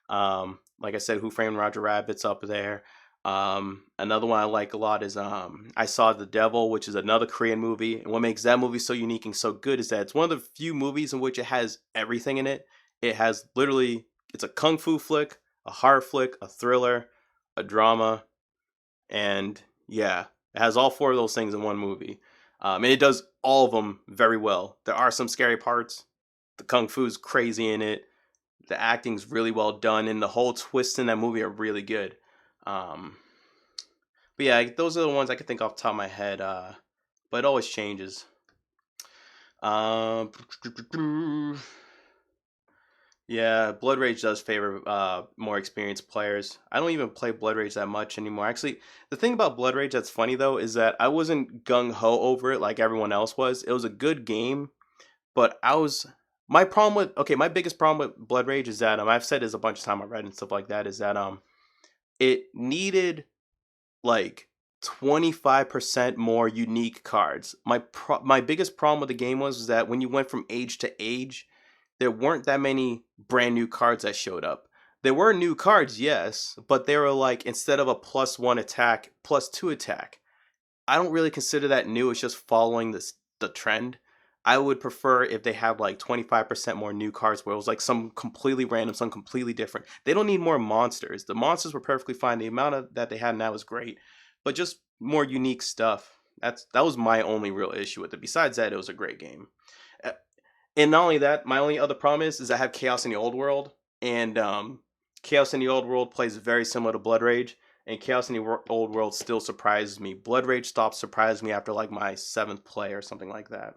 Like I said, Who Framed Roger Rabbit's up there. Another one I like a lot is I Saw the Devil, which is another Korean movie. And what makes that movie so unique and so good is that it's one of the few movies in which it has everything in it. It has literally, it's a kung fu flick, a horror flick, a thriller, a drama, and yeah, it has all 4 of those things in one movie. And it does all of them very well. There are some scary parts. The kung fu's crazy in it. The acting's really well done, and the whole twists in that movie are really good. But yeah, those are the ones I can think off the top of my head. But it always changes. Yeah, Blood Rage does favor more experienced players. I don't even play Blood Rage that much anymore. Actually, the thing about Blood Rage that's funny though is that I wasn't gung ho over it like everyone else was. It was a good game, but my biggest problem with Blood Rage is that I've said this a bunch of times I've read and stuff like that is that it needed like 25% more unique cards. My biggest problem with the game was that when you went from age to age, there weren't that many brand new cards that showed up. There were new cards, yes, but they were like instead of a +1 attack, +2 attack. I don't really consider that new. It's just following the trend. I would prefer if they had like 25% more new cards where it was like some completely random, some completely different. They don't need more monsters. The monsters were perfectly fine. The amount of that they had now was great, but just more unique stuff. That was my only real issue with it. Besides that, it was a great game. And not only that, my only other problem is I have Chaos in the Old World, and Chaos in the Old World plays very similar to Blood Rage, and Chaos in the Old World still surprises me. Blood Rage stopped surprising me after like my 7th play or something like that.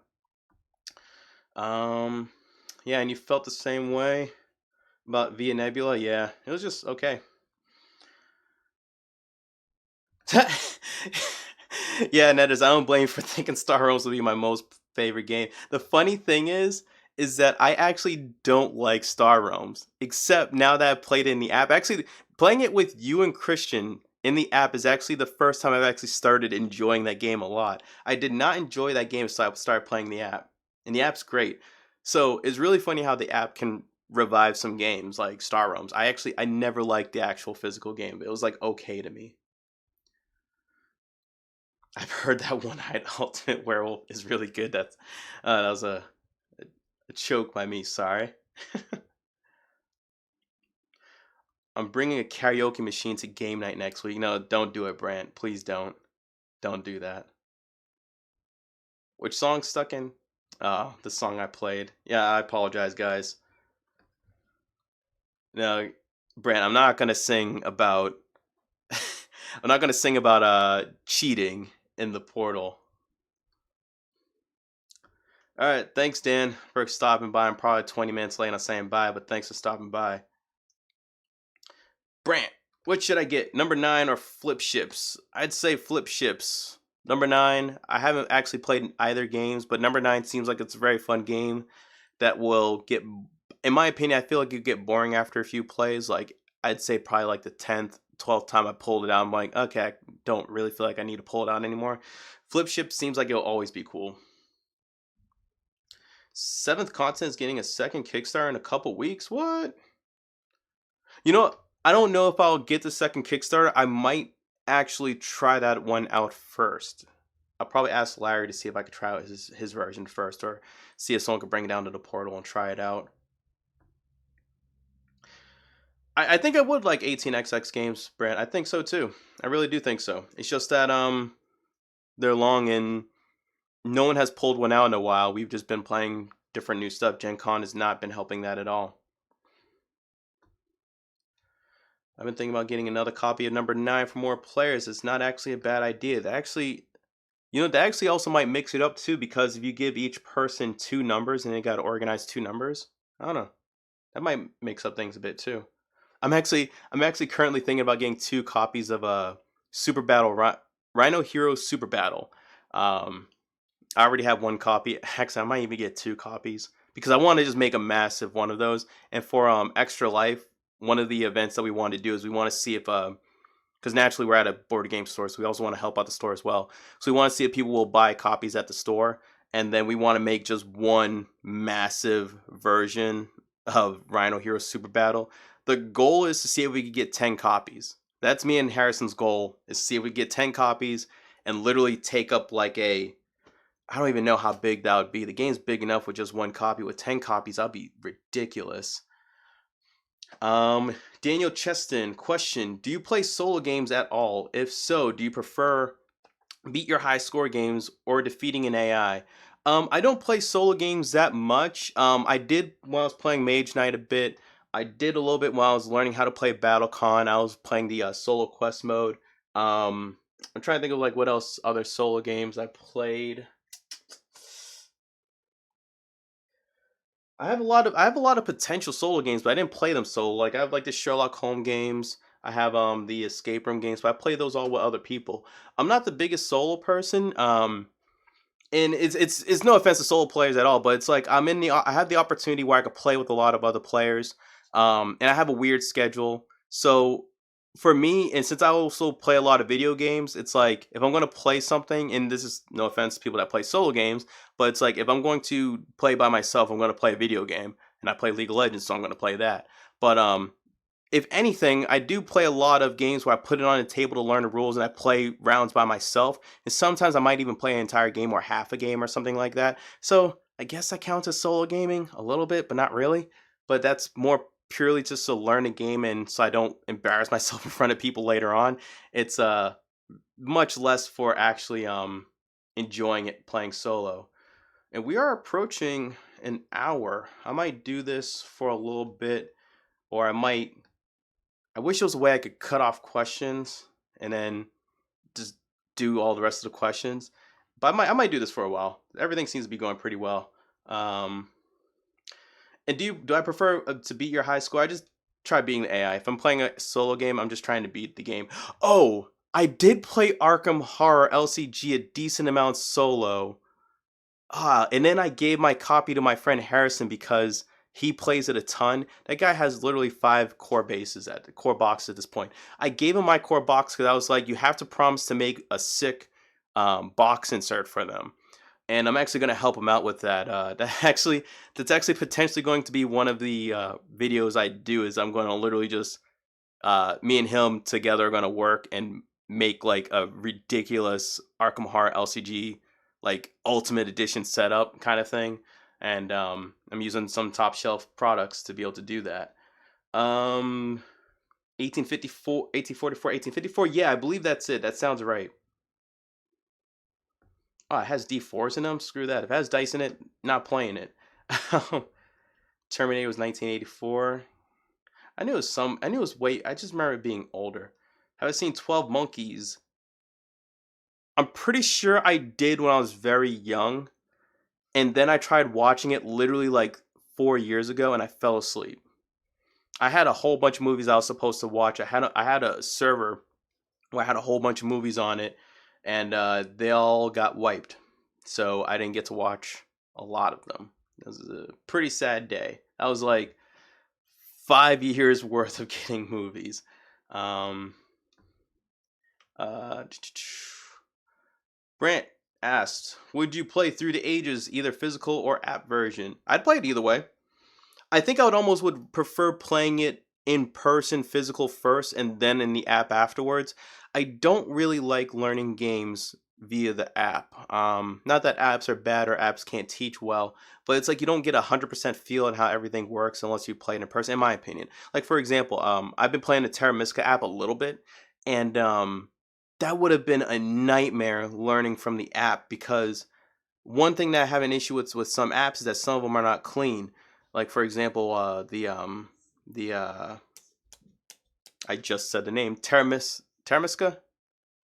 Yeah, and you felt the same way about Via Nebula? Yeah, it was just okay. Yeah, Netters, I don't blame you for thinking Star Realms would be my most favorite game. The funny thing is that I actually don't like Star Realms, except now that I've played it in the app. Actually, playing it with you and Christian in the app is actually the first time I've actually started enjoying that game a lot. I did not enjoy that game, so I started playing the app, and the app's great. So it's really funny how the app can revive some games like Star Realms. I never liked the actual physical game. It was like okay to me. I've heard that One-Eyed Ultimate Werewolf is really good. That was a choke by me. Sorry. I'm bringing a karaoke machine to game night next week. No, don't do it, Brant. Please don't. Don't do that. Which song stuck in? The song I played. Yeah, I apologize, guys. No, Brant, I'm not gonna sing about. I'm not gonna sing about cheating in the portal. All right, thanks, Dan, for stopping by. I'm probably 20 minutes late on saying bye, but thanks for stopping by. Brant. What should I get? Number 9 or flip ships? I'd say flip ships. Number 9, I haven't actually played either games, but number 9 seems like it's a very fun game that will get, in my opinion, I feel like you get boring after a few plays. Like, I'd say probably like the 10th, 12th time I pulled it out, I'm like, okay, I don't really feel like I need to pull it out anymore. Flip ship seems like it'll always be cool. Seventh Continent is getting a second Kickstarter in a couple weeks. What? You know, I don't know if I'll get the second Kickstarter. I might actually try that one out first. I'll probably ask Larry to see if I could try out his version first, or see if someone could bring it down to the portal and try it out. I think I would like 18xx games, Brant. I think so too. I really do think so. It's just that they're long and no one has pulled one out in a while. We've just been playing different new stuff. Gen Con has not been helping that at all. I've been thinking about getting another copy of number 9 for more players. It's not actually a bad idea. That actually, that actually also might mix it up too, because if you give each person 2 numbers and they got to organize 2 numbers, I don't know. That might mix up things a bit too. I'm actually currently thinking about getting 2 copies of a Super Battle Rhino Hero Super Battle. I already have 1 copy. Actually, I might even get 2 copies because I want to just make a massive one of those. And for Extra Life, one of the events that we want to do is we want to see if because naturally we're at a board game store, so we also want to help out the store as well. So we want to see if people will buy copies at the store, and then we want to make just one massive version of Rhino Hero Super Battle. The goal is to see if we can get 10 copies. That's me and Harrison's goal, is to see if we get 10 copies and literally take up like I don't even know how big that would be. The game's big enough with just 1 copy. With 10 copies, that'd be ridiculous. Daniel Cheston, question: do you play solo games at all? If so, do you prefer beat your high score games or defeating an AI? I don't play solo games that much. I did when I was playing Mage Knight a bit. I did a little bit while I was learning how to play BattleCon. I was playing the solo quest mode. I'm trying to think of like what else other solo games I played. I have a lot of potential solo games, but I didn't play them solo. Like I have like the Sherlock Holmes games. I have the escape room games, but I play those all with other people. I'm not the biggest solo person. And it's no offense to solo players at all, but it's like I have the opportunity where I could play with a lot of other players. And I have a weird schedule. So for me, and since I also play a lot of video games, it's like if I'm going to play something, and this is no offense to people that play solo games, but it's like if I'm going to play by myself, I'm going to play a video game, and I play League of Legends, so I'm going to play that. But if anything, I do play a lot of games where I put it on a table to learn the rules and I play rounds by myself. And sometimes I might even play an entire game or half a game or something like that. So I guess I count as solo gaming a little bit, but not really. But that's more purely just to learn a game and so I don't embarrass myself in front of people later on. It's much less for actually enjoying it playing solo. And we are approaching an hour. I might do this for a little bit, or I wish there was a way I could cut off questions and then just do all the rest of the questions. But I might do this for a while. Everything seems to be going pretty well. Um, and do I prefer to beat your high score? I just try beating the AI. If I'm playing a solo game, I'm just trying to beat the game. Oh, I did play Arkham Horror LCG a decent amount solo. And then I gave my copy to my friend Harrison because he plays it a ton. That guy has literally 5 core bases at the core box at this point. I gave him my core box because I was like, you have to promise to make a sick box insert for them. And I'm actually going to help him out with that. That's actually potentially going to be one of the videos I do. Is I'm going to literally just me and him together are going to work and make like a ridiculous Arkham Horror LCG like ultimate edition setup kind of thing. And I'm using some top shelf products to be able to do that. 1854, 1844, 1854. Yeah, I believe that's it. That sounds right. Oh, it has D4s in them. Screw that. If it has dice in it, not playing it. Terminator was 1984. I knew it was some. I knew it was way. I just remember it being older. Have I seen 12 Monkeys? I'm pretty sure I did when I was very young, and then I tried watching it literally like 4 years ago, and I fell asleep. I had a whole bunch of movies I was supposed to watch. I had a server where I had a whole bunch of movies on it, and they all got wiped. So I didn't get to watch a lot of them. It was a pretty sad day. That was like 5 years worth of getting movies. Um, uh, Brant asked, "Would you play Through the Ages, either physical or app version?" I'd play it either way. I think I would almost would prefer playing it in person, physical first, and then in the app afterwards. I don't really like learning games via the app. Not that apps are bad or apps can't teach well, but it's like you don't get 100% feel on how everything works unless you play it in person. In my opinion, like for example, I've been playing the Terra Mystica app a little bit, and that would have been a nightmare learning from the app because one thing that I have an issue with some apps is that some of them are not clean. Like for example, the I just said the name Termiska,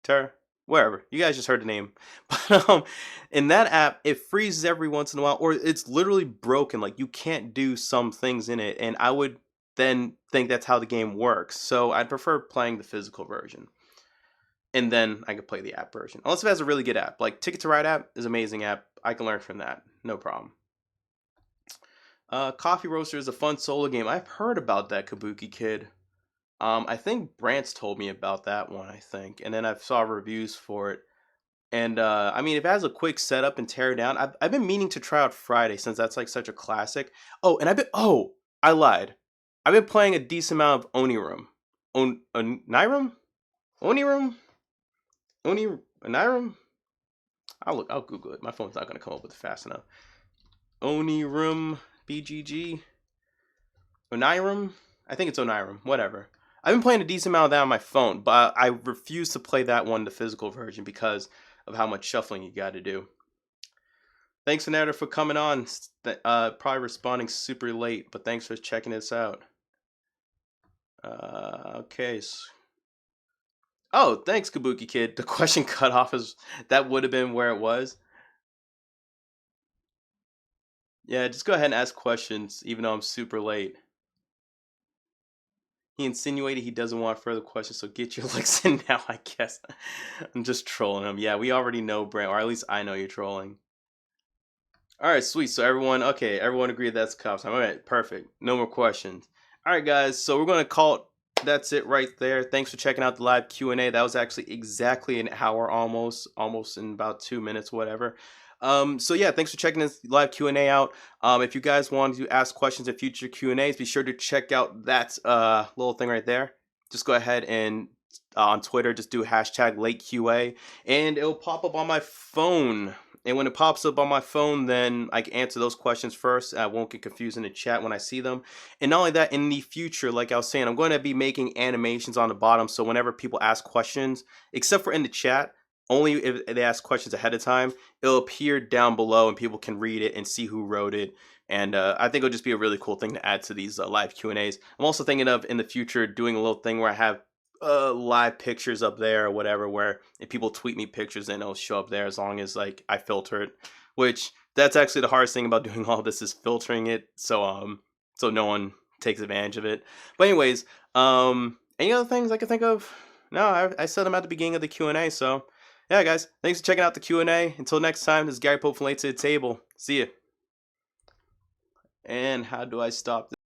Ter wherever you guys just heard the name, but in that app it freezes every once in a while, or it's literally broken. Like you can't do some things in it, and I would then think that's how the game works. So I'd prefer playing the physical version, and then I could play the app version. Unless it has a really good app, like Ticket to Ride app is an amazing app. I can learn from that, no problem. Coffee Roaster is a fun solo game. I've heard about that, Kabuki Kid. I think Brant's told me about that one, I think, and then I saw reviews for it. And I mean, if it has a quick setup and tear down, I've been meaning to try out Friday since that's like such a classic. Oh, and I lied. I've been playing a decent amount of Onirum. Onirum? Onirum? Onirum? I'll Google it. My phone's not gonna come up with it fast enough. Onirum BGG? Onirum? I think it's Onirum. Whatever. I've been playing a decent amount of that on my phone, but I refuse to play that one, the physical version, because of how much shuffling you got to do. Thanks, Aneta, for coming on. Probably responding super late, but thanks for checking this out. Okay. Oh, thanks, Kabuki Kid. The question cut off is that would have been where it was. Yeah, just go ahead and ask questions, even though I'm super late. He insinuated he doesn't want further questions, so get your licks in now, I guess. I'm just trolling him. Yeah, we already know, Brent, or at least I know you're trolling. Alright, sweet. So everyone agreed that's cup time. Alright, perfect. No more questions. Alright, guys, so we're going to call it. That's it right there. Thanks for checking out the live Q&A. That was actually exactly an hour almost in about 2 minutes, whatever. So yeah, thanks for checking this live Q&A out. If you guys want to ask questions in future Q&As, be sure to check out that little thing right there. Just go ahead and on Twitter, just do hashtag LateQA, and it'll pop up on my phone. And when it pops up on my phone, then I can answer those questions first. I won't get confused in the chat when I see them. And not only that, in the future, like I was saying, I'm going to be making animations on the bottom. So whenever people ask questions, except for in the chat, only if they ask questions ahead of time, it'll appear down below and people can read it and see who wrote it. And I think it'll just be a really cool thing to add to these live Q&As. I'm also thinking of, in the future, doing a little thing where I have live pictures up there or whatever, where if people tweet me pictures, then it'll show up there as long as like I filter it, which that's actually the hardest thing about doing all this is filtering it, so no one takes advantage of it. But anyways, any other things I can think of? No, I said them at the beginning of the Q&A. So yeah, guys, thanks for checking out the Q&A. Until next time, this is Gary Pope from Late to the Table. See ya. And how do I stop this?